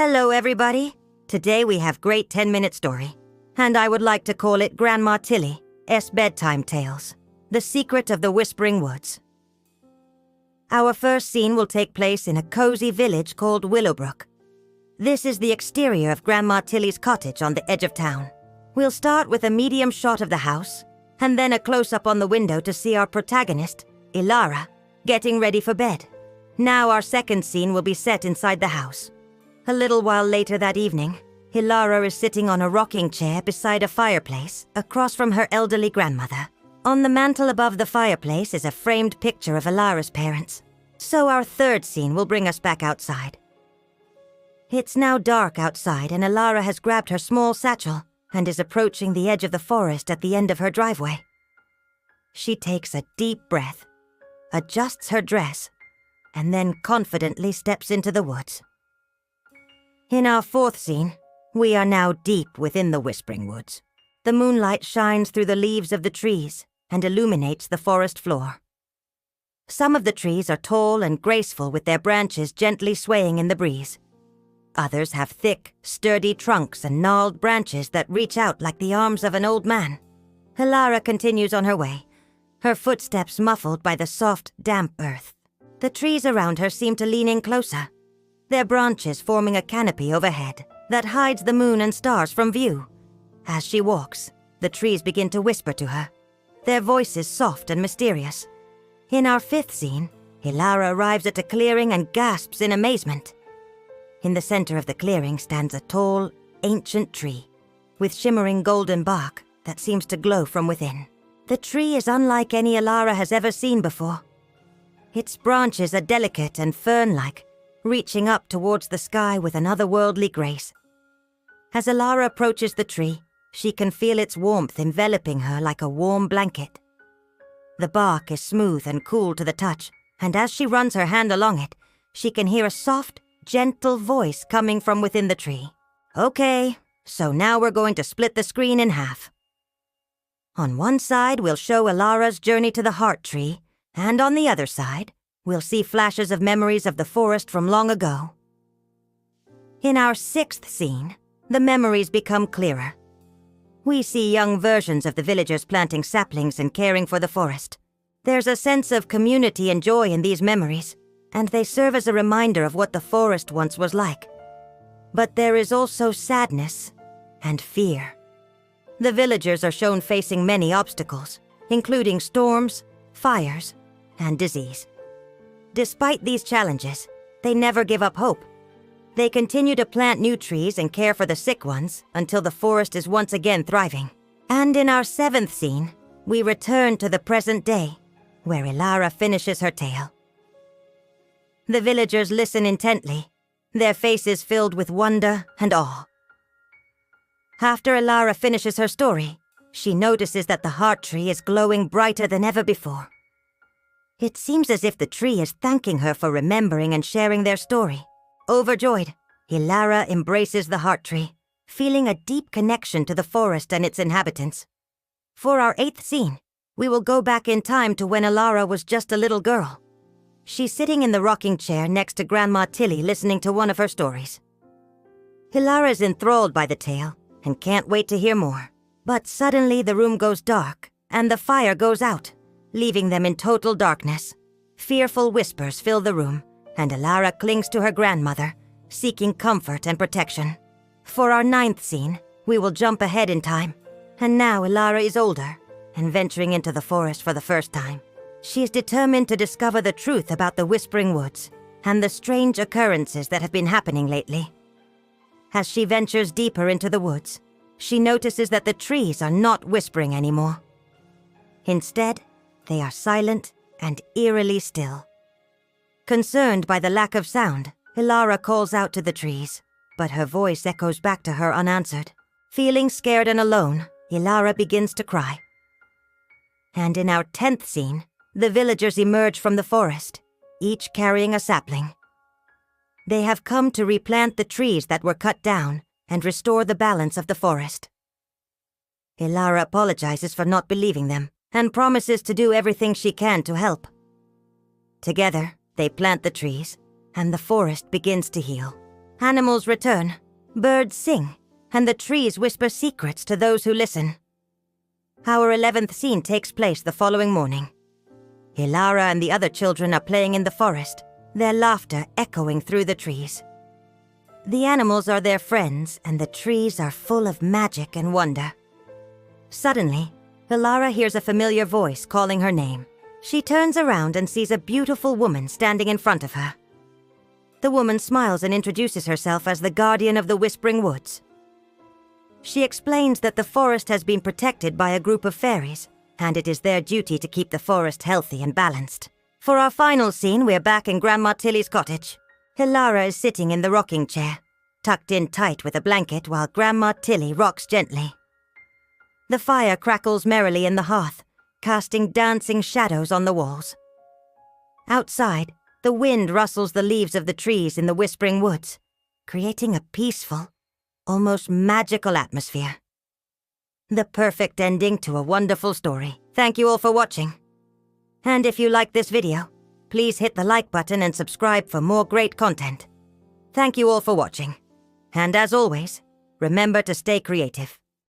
Hello, everybody. Today we have great 10-minute story, and I would like to call it Grandma Tilly's Bedtime Tales, The Secret of the Whispering Woods. Our first scene will take place in a cozy village called Willowbrook. This is the exterior of Grandma Tilly's cottage on the edge of town. We'll start with a medium shot of the house, and then a close-up on the window to see our protagonist, Ilara, getting ready for bed. Now our second scene will be set inside the house. A little while later that evening, Ilara is sitting on a rocking chair beside a fireplace across from her elderly grandmother. On the mantel above the fireplace is a framed picture of Ilara's parents. So our third scene will bring us back outside. It's now dark outside and Ilara has grabbed her small satchel and is approaching the edge of the forest at the end of her driveway. She takes a deep breath, adjusts her dress, and then confidently steps into the woods. In our fourth scene, we are now deep within the Whispering Woods. The moonlight shines through the leaves of the trees and illuminates the forest floor. Some of the trees are tall and graceful with their branches gently swaying in the breeze. Others have thick, sturdy trunks and gnarled branches that reach out like the arms of an old man. Ilara continues on her way, her footsteps muffled by the soft, damp earth. The trees around her seem to lean in closer, their branches forming a canopy overhead that hides the moon and stars from view. As she walks, the trees begin to whisper to her, their voices soft and mysterious. In our fifth scene, Ilara arrives at a clearing and gasps in amazement. In the center of the clearing stands a tall, ancient tree, with shimmering golden bark that seems to glow from within. The tree is unlike any Ilara has ever seen before. Its branches are delicate and fern-like, reaching up towards the sky with an otherworldly grace. As Ilara approaches the tree, she can feel its warmth enveloping her like a warm blanket. The bark is smooth and cool to the touch, and as she runs her hand along it, she can hear a soft, gentle voice coming from within the tree. Okay, so now we're going to split the screen in half. On one side, we'll show Ilara's journey to the heart tree, and on the other side, we'll see flashes of memories of the forest from long ago. In our sixth scene, the memories become clearer. We see young versions of the villagers planting saplings and caring for the forest. There's a sense of community and joy in these memories, and they serve as a reminder of what the forest once was like. But there is also sadness and fear. The villagers are shown facing many obstacles, including storms, fires, and disease. Despite these challenges, they never give up hope. They continue to plant new trees and care for the sick ones until the forest is once again thriving. And in our seventh scene, we return to the present day, where Ilara finishes her tale. The villagers listen intently, their faces filled with wonder and awe. After Ilara finishes her story, she notices that the heart tree is glowing brighter than ever before. It seems as if the tree is thanking her for remembering and sharing their story. Overjoyed, Ilara embraces the heart tree, feeling a deep connection to the forest and its inhabitants. For our eighth scene, we will go back in time to when Ilara was just a little girl. She's sitting in the rocking chair next to Grandma Tilly listening to one of her stories. Ilara is enthralled by the tale and can't wait to hear more. But suddenly the room goes dark and the fire goes out, leaving them in total darkness. Fearful whispers fill the room, and Ilara clings to her grandmother, seeking comfort and protection. For our ninth scene, we will jump ahead in time, and now Ilara is older and venturing into the forest for the first time. She is determined to discover the truth about the Whispering Woods and the strange occurrences that have been happening lately. As she ventures deeper into the woods, she notices that the trees are not whispering anymore. Instead, they are silent and eerily still. Concerned by the lack of sound, Ilara calls out to the trees, but her voice echoes back to her unanswered. Feeling scared and alone, Ilara begins to cry. And in our 10th scene, the villagers emerge from the forest, each carrying a sapling. They have come to replant the trees that were cut down and restore the balance of the forest. Ilara apologizes for not believing them and promises to do everything she can to help. Together, they plant the trees, and the forest begins to heal. Animals return, birds sing, and the trees whisper secrets to those who listen. Our 11th scene takes place the following morning. Hilara and the other children are playing in the forest, their laughter echoing through the trees. The animals are their friends, and the trees are full of magic and wonder. Suddenly, Hilara hears a familiar voice calling her name. She turns around and sees a beautiful woman standing in front of her. The woman smiles and introduces herself as the guardian of the Whispering Woods. She explains that the forest has been protected by a group of fairies, and it is their duty to keep the forest healthy and balanced. For our final scene, we're back in Grandma Tilly's cottage. Hilara is sitting in the rocking chair, tucked in tight with a blanket while Grandma Tilly rocks gently. The fire crackles merrily in the hearth, casting dancing shadows on the walls. Outside, the wind rustles the leaves of the trees in the Whispering Woods, creating a peaceful, almost magical atmosphere. The perfect ending to a wonderful story. Thank you all for watching. And if you like this video, please hit the like button and subscribe for more great content. Thank you all for watching. And as always, remember to stay creative.